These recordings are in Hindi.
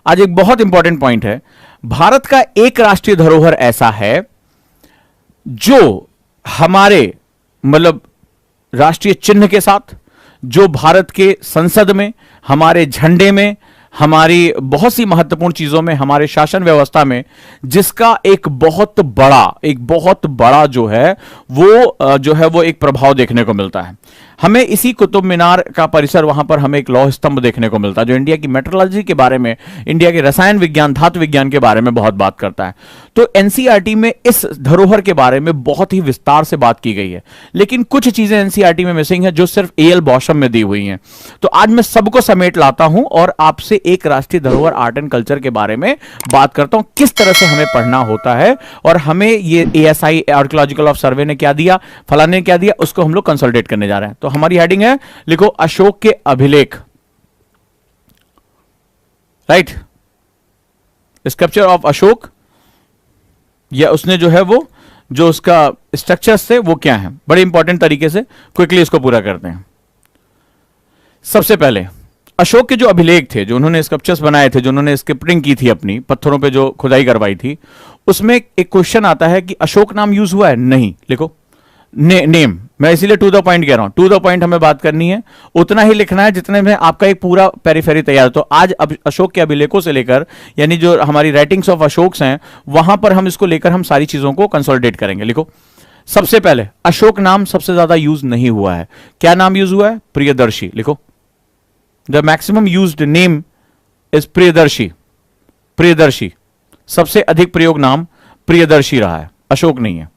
आज एक बहुत इंपॉर्टेंट पॉइंट है, भारत का एक राष्ट्रीय धरोहर ऐसा है जो हमारे मतलब राष्ट्रीय चिन्ह के साथ, जो भारत के संसद में, हमारे झंडे में, हमारी बहुत सी महत्वपूर्ण चीजों में, हमारे शासन व्यवस्था में, जिसका एक बहुत बड़ा जो है वो एक प्रभाव देखने को मिलता है। हमें इसी कुतुब मीनार का परिसर, वहां पर हमें एक लौह स्तंभ देखने को मिलता है जो इंडिया की मेट्रोलॉजी के बारे में, इंडिया के रसायन विज्ञान, धातु विज्ञान के बारे में बहुत बात करता है। तो एनसीईआरटी में इस धरोहर के बारे में बहुत ही विस्तार से बात की गई है, लेकिन कुछ चीजें एनसीईआरटी में मिसिंग है जो सिर्फ एएल बॉशम में दी हुई हैं। तो आज मैं सबको समेट लाता हूं और आपसे एक राष्ट्रीय धरोहर आर्ट एंड कल्चर के बारे में बात करता हूं, किस तरह से हमें पढ़ना होता है, और हमें ये एएसआई आर्कियोलॉजिकल ऑफ सर्वे ने क्या दिया, फलाने ने क्या दिया, उसको हम लोग कंसल्टेट करने जा रहे हैं। तो हमारी हेडिंग है, लिखो अशोक के अभिलेख, राइट, स्कल्पचर ऑफ अशोक, या उसने जो है वो जो उसका स्ट्रक्चर्स थे वो क्या है। बड़े इंपॉर्टेंट तरीके से क्विकली इसको पूरा करते हैं। सबसे पहले अशोक के जो अभिलेख थे, जो उन्होंने स्कल्पचर्स बनाए थे, जो उन्होंने स्क्रिप्टिंग की थी अपनी पत्थरों पे जो खुदाई करवाई थी, उसमें एक क्वेश्चन आता है कि अशोक नाम यूज हुआ है? नहीं, लिखो नेम। मैं इसीलिए टू द पॉइंट कह रहा हूं, टू द पॉइंट हमें बात करनी है, उतना ही लिखना है जितने में आपका एक पूरा पेरिफेरी तैयार। तो आज अब अशोक के अभिलेखों से लेकर, यानी जो हमारी राइटिंग्स ऑफ अशोक्स हैं, वहां पर हम इसको लेकर हम सारी चीजों को कंसोलिडेट करेंगे। लिखो, सबसे पहले अशोक नाम सबसे ज्यादा यूज नहीं हुआ है। क्या नाम यूज हुआ है? प्रियदर्शी। लिखो, the maximum used name is Priyadarshi. Priyadarshi सबसे अधिक प्रयोग नाम प्रियदर्शी रहा है, अशोक नहीं है।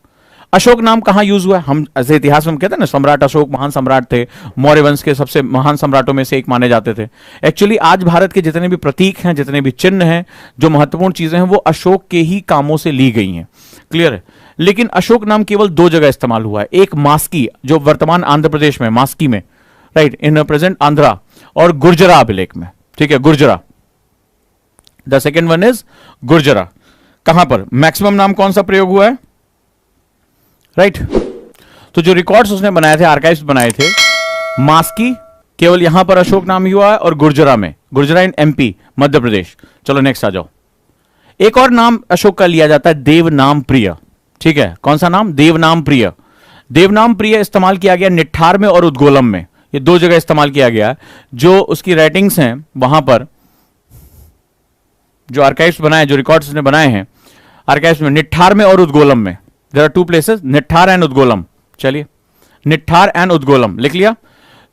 अशोक नाम कहां यूज हुआ है? हम ऐसे इतिहास में कहते हैं ना, सम्राट अशोक महान सम्राट थे, मौर्य वंश के सबसे महान सम्राटों में से एक माने जाते थे। एक्चुअली आज भारत के जितने भी प्रतीक हैं, जितने भी चिन्ह हैं, जो महत्वपूर्ण चीजें हैं, वो अशोक के ही कामों से ली गई हैं। क्लियर है? लेकिन अशोक नाम केवल दो जगह इस्तेमाल हुआ है, एक मास्की जो वर्तमान आंध्र प्रदेश में, मास्की में, राइट, इन प्रेजेंट आंध्रा, और गुर्जरा अभिलेख में। ठीक है, गुर्जरा, द सेकेंड वन इज गुर्जरा। कहां पर मैक्सिमम नाम कौन सा प्रयोग हुआ है? राइट, तो जो रिकॉर्ड्स उसने बनाए थे, आर्काइव्स बनाए थे, मास्की केवल यहां पर अशोक नाम ही हुआ है, और गुर्जरा में, गुर्जरा इन एमपी, मध्य प्रदेश। चलो नेक्स्ट आ जाओ। एक और नाम अशोक का लिया जाता है, देवनाम प्रिय। ठीक है, कौन सा नाम? देवनाम प्रिय। देवनाम प्रिय इस्तेमाल किया गया निठार में और उद्गोलम में, ये दो जगह इस्तेमाल किया गया। जो उसकी राइटिंग्स हैं वहां पर, जो आर्काइव्स बनाए, जो रिकॉर्ड्स ने बनाए हैं आर्काइव्स में, निठार में और उद्गोलम में, there are two places, Nithar and Udgolam. चलिए, निठार एंड उद्गोलम लिख लिया।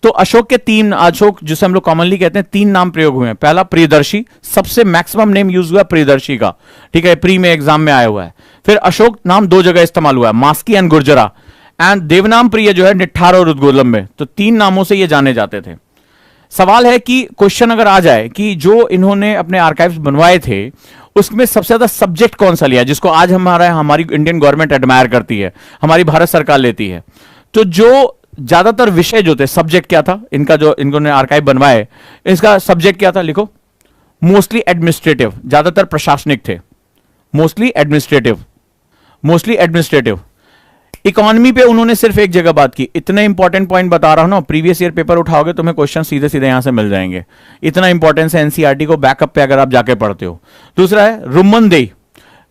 तो अशोक के तीन, अशोक जिसे हम लोग कॉमनली कहते हैं, तीन नाम प्रयोग हुए हैं। पहला प्रियदर्शी, सबसे मैक्सिमम नेम यूज हुआ प्रियदर्शी का। ठीक है, प्री में एग्जाम में आया हुआ है। फिर अशोक नाम दो जगह इस्तेमाल हुआ है, मास्की एंड गुर्जरा, एंड देवनाम प्रिय जो है निठार और उद्गोलम में। तो तीन नामों से ये जाने जाते थे। सवाल है कि क्वेश्चन अगर आ जाए कि जो इन्होंने अपने आर्काइव्स बनवाए थे, उसमें सबसे ज्यादा सब्जेक्ट कौन सा लिया, जिसको आज हमारी इंडियन गवर्नमेंट एडमायर करती है, हमारी भारत सरकार लेती है, तो जो ज्यादातर विषय जो थे, सब्जेक्ट क्या था इनका, जो इन्होंने आर्काइव बनवाए, इसका सब्जेक्ट क्या था? लिखो, मोस्टली एडमिनिस्ट्रेटिव, ज्यादातर प्रशासनिक थे, mostly administrative, mostly administrative. Economy पे उन्होंने सिर्फ एक जगह बात की। इतने इंपॉर्टेंट पॉइंट बता रहा हूं ना, प्रीवियस ईयर पेपर उठाओगे तुम्हें क्वेश्चन सीधे सीधे यहां से मिल जाएंगे। इतना इंपॉर्टेंस है एनसीईआरटी को, बैकअप पे अगर आप जाके पढ़ते हो। दूसरा है रुम्मनदेई।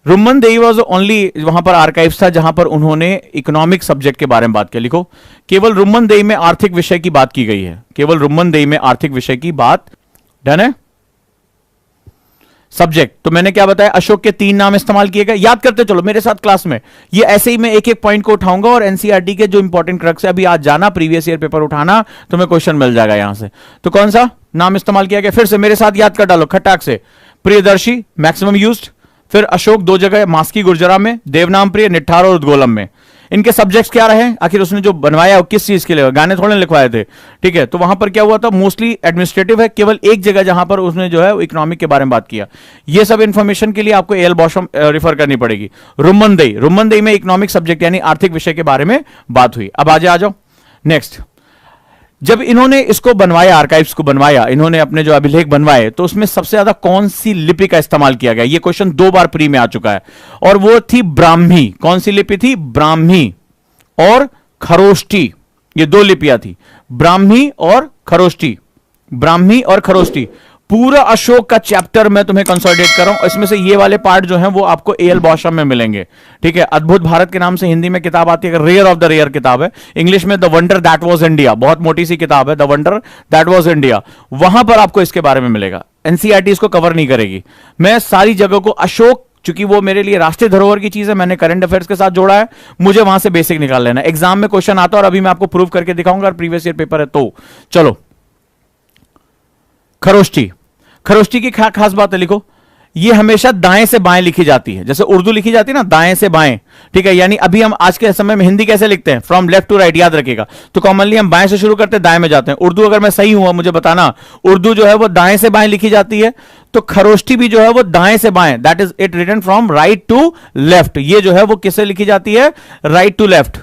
रुम्मनदेई वाज ओनली, वहां पर आर्काइव्स था जहां पर उन्होंने इकोनॉमिक सब्जेक्ट के बारे में बात की। लिखो, केवल रुम्मनदेई में आर्थिक विषय की बात की गई है, केवल रुम्मनदेई में आर्थिक विषय की बात। डन है? सब्जेक्ट तो मैंने क्या बताया, अशोक के तीन नाम इस्तेमाल किए गए। याद करते चलो मेरे साथ क्लास में, ये ऐसे ही मैं एक एक पॉइंट को उठाऊंगा और एनसीईआरटी के जो इंपॉर्टेंट क्रक्स है, अभी आज जाना प्रीवियस ईयर पेपर उठाना, तुम्हें क्वेश्चन मिल जाएगा यहां से। तो कौन सा नाम इस्तेमाल किया गया? फिर से मेरे साथ याद कर डालो खटाक से। प्रियदर्शी मैक्सिमम यूज्ड, फिर अशोक दो जगह, मास्की गुर्जरा में, देवनाम प्रिय निठार और उद्गोलम में। इनके सब्जेक्ट्स क्या रहे? आखिर उसने जो बनवाया वो किस चीज के लिए, गाने थोड़े लिखवाए थे। ठीक है, तो वहां पर क्या हुआ था, मोस्टली एडमिनिस्ट्रेटिव है, केवल एक जगह जहां पर उसने जो है इकोनॉमिक के बारे में बात किया। ये सब इंफॉर्मेशन के लिए आपको एएल बॉशम रिफर करनी पड़ेगी। रुम्मनदेई, रुम्मनदेई में इकोनॉमिक सब्जेक्ट यानी आर्थिक विषय के बारे में बात हुई। अब आ जाओ नेक्स्ट। जब इन्होंने इसको बनवाया, आर्काइव्स को बनवाया, इन्होंने अपने जो अभिलेख बनवाए, तो उसमें सबसे ज्यादा कौन सी लिपि का इस्तेमाल किया गया? ये क्वेश्चन दो बार प्री में आ चुका है, और वो थी ब्राह्मी। कौन सी लिपि थी? ब्राह्मी और खरोष्टी, ये दो लिपियां थी, ब्राह्मी और खरोष्टी। ब्राह्मी और खरोष्टी पूरा अशोक का चैप्टर मैं तुम्हें कंसोलिडेट कर रहा हूं, इसमें से ये वाले पार्ट जो हैं वो आपको एल बॉशम में मिलेंगे। ठीक है, अद्भुत भारत के नाम से हिंदी में किताब आती है, रेयर ऑफ द रेयर किताब है। इंग्लिश में the wonder that was India, बहुत मोटी सी किताब है, the wonder that was India. वहां पर आपको इसके बारे में मिलेगा। एनसीईआरटी इसको कवर नहीं करेगी। मैं सारी जगह को अशोक, चूंकि वो मेरे लिए राष्ट्रीय धरोहर की चीज है, मैंने करंट अफेयर्स के साथ जोड़ा है, मुझे वहां से बेसिक निकाल लेना। एग्जाम में क्वेश्चन आता है और अभी मैं आपको प्रूव करके दिखाऊंगा, प्रीवियस ईयर पेपर है तो। चलो, खरोष्टी। खरोष्टी की खास बात है, लिखो, ये हमेशा दाएं से बाएं लिखी जाती है, जैसे उर्दू लिखी जाती है ना दाएं से बाएं। ठीक है, यानी अभी हम आज के समय में हिंदी कैसे लिखते हैं, फ्रॉम लेफ्ट टू राइट, याद रखिएगा। तो कॉमनली हम बाएं से शुरू करते हैं, दाएं में जाते हैं। उर्दू अगर मैं सही हूं मुझे बताना, उर्दू जो है वो दाएं से बाएं लिखी जाती है, तो खरोष्टी भी जो है वो दाएं से बाएं, that is it written from right to left. ये जो है वो किससे लिखी जाती है, राइट टू लेफ्ट।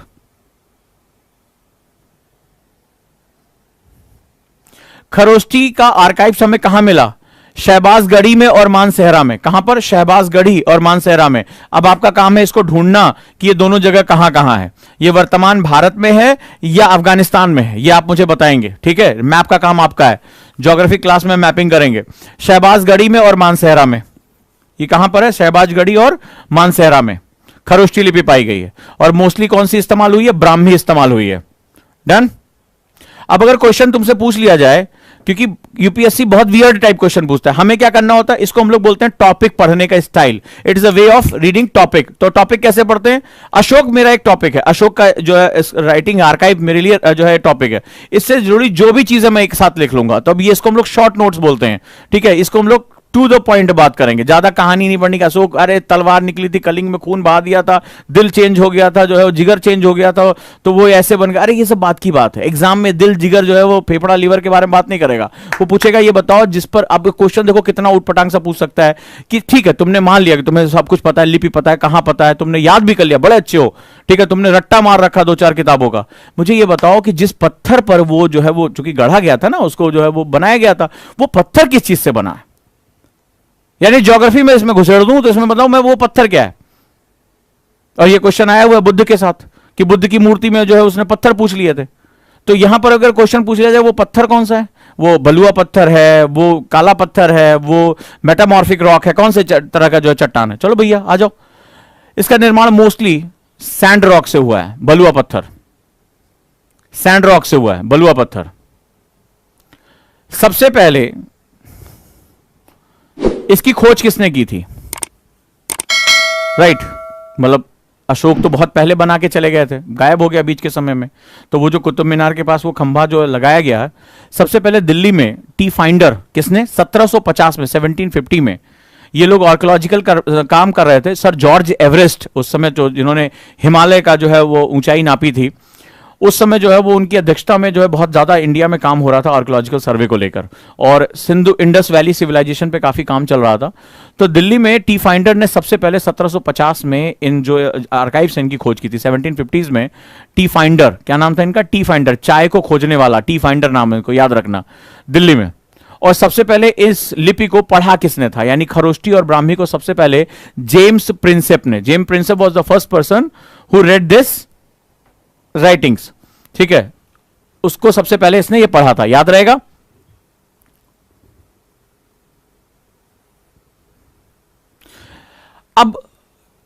खरोष्टी का आर्काइव्स हमें कहां मिला, शहबाजगढ़ी में और मानसेहरा में। कहां पर, शहबाजगढ़ी और मानसेहरा में। अब आपका काम है इसको ढूंढना कि ये दोनों जगह कहां कहां है, ये वर्तमान भारत में है या अफगानिस्तान में है, ये आप मुझे बताएंगे। ठीक है, मैप का काम आपका है, ज्योग्राफी क्लास में मैपिंग करेंगे। शहबाजगढ़ी में और मानसेहरा में, ये कहां पर है, शहबाजगढ़ी और मानसेहरा में खरोष्टी लिपि पाई गई है। और मोस्टली कौन सी इस्तेमाल हुई है, ब्राह्मी इस्तेमाल हुई है। डन। अब अगर क्वेश्चन तुमसे पूछ लिया जाए, क्योंकि यूपीएससी बहुत वियर्ड टाइप क्वेश्चन पूछता है, हमें क्या करना होता है, इसको हम लोग बोलते हैं टॉपिक पढ़ने का style. It is a way of reading topic. तो टॉपिक कैसे पढ़ते हैं, अशोक मेरा एक टॉपिक है, अशोक का जो है राइटिंग आर्काइव मेरे लिए जो है टॉपिक है, इससे जुड़ी जो भी चीजें मैं एक साथ लिख लूंगा। तो अब ये इसको हम लोग शॉर्ट नोट्स बोलते हैं। ठीक है, इसको हम लोग टू द पॉइंट बात करेंगे, ज्यादा कहानी नहीं पढ़नी। अशोक, अरे तलवार निकली थी, कलिंग में खून बहा दिया था, दिल चेंज हो गया था, जो है वो जिगर चेंज हो गया था, तो वो ऐसे बन गया। अरे ये सब बात की बात है। एग्जाम में दिल जिगर जो है वो फेफड़ा लीवर के बारे में बात नहीं करेगा, वो पूछेगा ये बताओ, जिस पर अब क्वेश्चन देखो कितना उटपटांग सा पूछ सकता है कि ठीक है तुमने मान लिया कि तुम्हें सब कुछ पता है, लिपि पता है, कहां पता है, तुमने याद भी कर लिया, बड़े अच्छे हो। ठीक है, तुमने रट्टा मार रखा 2-4 किताबों का। मुझे ये बताओ कि जिस पत्थर पर वो जो है वो चूंकि गढ़ा गया था ना, उसको जो है वो बनाया गया था, वो पत्थर किस चीज से बना है। यानी ज्योग्राफी में इसमें घुसेड़ दूं तो इसमें बताऊं मैं वो पत्थर क्या है। और ये क्वेश्चन आया हुआ है बुद्ध के साथ कि बुद्ध की मूर्ति में जो है उसने पत्थर पूछ लिए थे। तो यहां पर अगर क्वेश्चन पूछ लिया जाए वो पत्थर कौन सा है, वो बलुआ पत्थर है, वो काला पत्थर है, वो मेटामॉर्फिक रॉक है, कौन से तरह का जो है चट्टान है। चलो भैया आ जाओ। इसका निर्माण मोस्टली सैंड रॉक से हुआ है, बलुआ पत्थर, सैंड रॉक से हुआ है, बलुआ पत्थर। सबसे पहले इसकी खोज किसने की थी, राइट मतलब अशोक तो बहुत पहले बना के चले गए थे, गायब हो गया बीच के समय में। तो वो जो कुतुब मीनार के पास वो खंभा जो लगाया गया है, सबसे पहले दिल्ली में टी फाइंडर किसने, 1750 में, 1750 में ये लोग आर्कियोलॉजिकल काम कर रहे थे। सर जॉर्ज एवरेस्ट उस समय जो जिन्होंने हिमालय का जो है वो ऊंचाई नापी थी, उस समय जो है वो उनकी अध्यक्षता में जो है बहुत ज्यादा इंडिया में काम हो रहा था आर्कियोलॉजिकल सर्वे को लेकर, और सिंधु इंडस वैली सिविलाइजेशन पे काफी काम चल रहा था। तो दिल्ली में टी फाइंडर ने सबसे पहले 1750 में इन जो आर्काइव्स इनकी खोज की थी। 1750s में टी फाइंडर, क्या नाम था इनका, टी फाइंडर, चाय को खोजने वाला, टी फाइंडर नाम है, इनको याद रखना, दिल्ली में। और सबसे पहले इस लिपि को पढ़ा किसने था, यानी खरोष्टी और ब्राह्मी को सबसे पहले जेम्स प्रिंसेप ने, James Prinsep was the first person who read this writings. ठीक है, उसको सबसे पहले इसने ये पढ़ा था, याद रहेगा। अब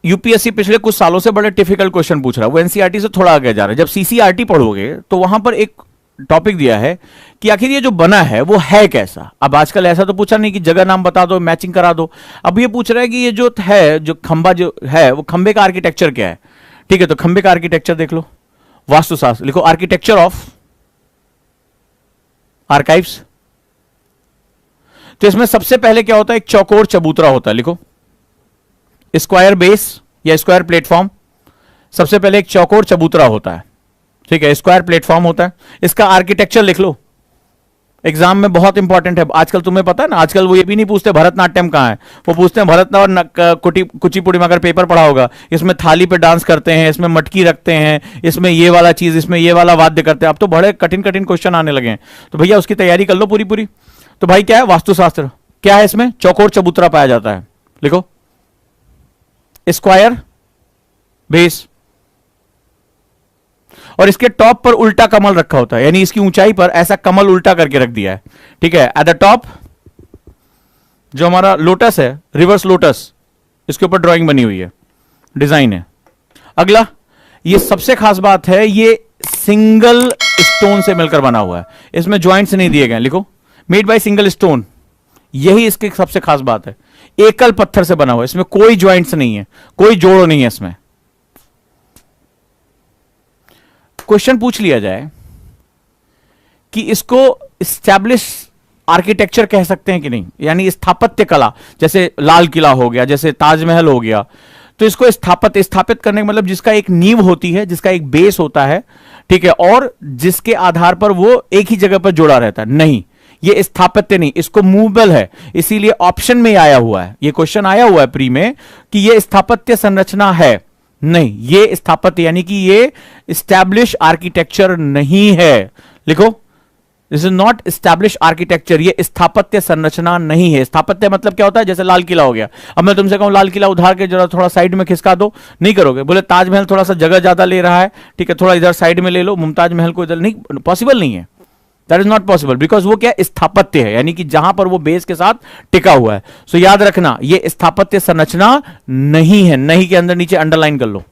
यूपीएससी पिछले कुछ सालों से बड़े डिफिकल्ट क्वेश्चन पूछ रहा है, वो एनसीईआरटी से थोड़ा आगे जा रहा है। जब सीसीईआरटी पढ़ोगे तो वहां पर एक टॉपिक दिया है कि आखिर ये जो बना है वो है कैसा। अब आजकल ऐसा तो पूछा नहीं कि जगह नाम बता दो, मैचिंग करा दो। अब ये पूछ रहा है कि ये जो है, जो खंबा जो है, वो खंबे का आर्किटेक्चर क्या है। ठीक है, तो खंबे का आर्किटेक्चर देख लो, वास्तुशास्त्र लिखो, आर्किटेक्चर ऑफ आर्काइव्स। तो इसमें सबसे पहले क्या होता है, एक चौकोर चबूतरा होता है, लिखो स्क्वायर बेस या स्क्वायर प्लेटफॉर्म। सबसे पहले एक चौकोर चबूतरा होता है, ठीक है, स्क्वायर प्लेटफॉर्म होता है। इसका आर्किटेक्चर लिख लो, एग्जाम में बहुत इंपॉर्टेंट है। आजकल तुम्हें पता है ना, आजकल वो ये भी नहीं पूछते भरतनाट्यम कहां है, वो पूछते हैं भरतनाट्यम और कुचिपुड़ी में अगर पेपर पढ़ा होगा, इसमें थाली पे डांस करते हैं, इसमें मटकी रखते हैं, इसमें ये वाला चीज, इसमें ये वाला वाद्य करते हैं। अब तो बड़े कठिन कठिन क्वेश्चन आने लगे हैं, तो भैया उसकी तैयारी कर लो पूरी पूरी। तो भाई क्या है, वास्तुशास्त्र क्या है, इसमें चौकोर चबूतरा पाया जाता है, लिखो स्क्वायर बेस, और इसके टॉप पर उल्टा कमल रखा होता है, यानी इसकी ऊंचाई पर ऐसा कमल उल्टा करके रख दिया है। ठीक है, एट द टॉप जो हमारा लोटस है, रिवर्स लोटस, इसके ऊपर ड्राइंग बनी हुई है, डिजाइन है। अगला, ये सबसे खास बात है, ये सिंगल स्टोन से मिलकर बना हुआ है, इसमें ज्वाइंट्स नहीं दिए गए। लिखो, मेड बाय सिंगल स्टोन, यही इसकी सबसे खास बात है। एकल पत्थर से बना हुआ है, इसमें कोई ज्वाइंट्स नहीं है, कोई जोड़ नहीं है इसमें। क्वेश्चन पूछ लिया जाए कि इसको स्टैब्लिश आर्किटेक्चर कह सकते हैं कि नहीं, यानी स्थापत्य कला, जैसे लाल किला हो गया, जैसे ताजमहल हो गया, तो इसको स्थापित करने का मतलब जिसका एक नींव होती है, जिसका एक बेस होता है, ठीक है, और जिसके आधार पर वो एक ही जगह पर जुड़ा रहता है। नहीं, ये स्थापत्य नहीं, इसको मूवेबल है, इसीलिए ऑप्शन में आया हुआ है, ये क्वेश्चन आया हुआ है प्री में कि ये स्थापत्य संरचना है। नहीं, ये स्थापत्य यानी कि ये स्टैब्लिश आर्किटेक्चर नहीं है। लिखो, this is not establish architecture, ये स्थापत्य संरचना नहीं है। स्थापत्य मतलब क्या होता है, जैसे लाल किला हो गया, अब मैं तुमसे कहूं लाल किला उधार के जरा थोड़ा साइड में खिसका दो, नहीं करोगे। बोले ताजमहल थोड़ा सा जगह ज्यादा ले रहा है, ठीक है, थोड़ा इधर साइड में ले लो, मुमताज महल को इधर, नहीं, पॉसिबल नहीं है, that is not possible, because वो क्या स्थापत्य है, यानी कि जहां पर वो बेस के साथ टिका हुआ है। सो याद रखना, ये स्थापत्य संरचना नहीं है, नहीं के अंदर नीचे अंडरलाइन कर लो।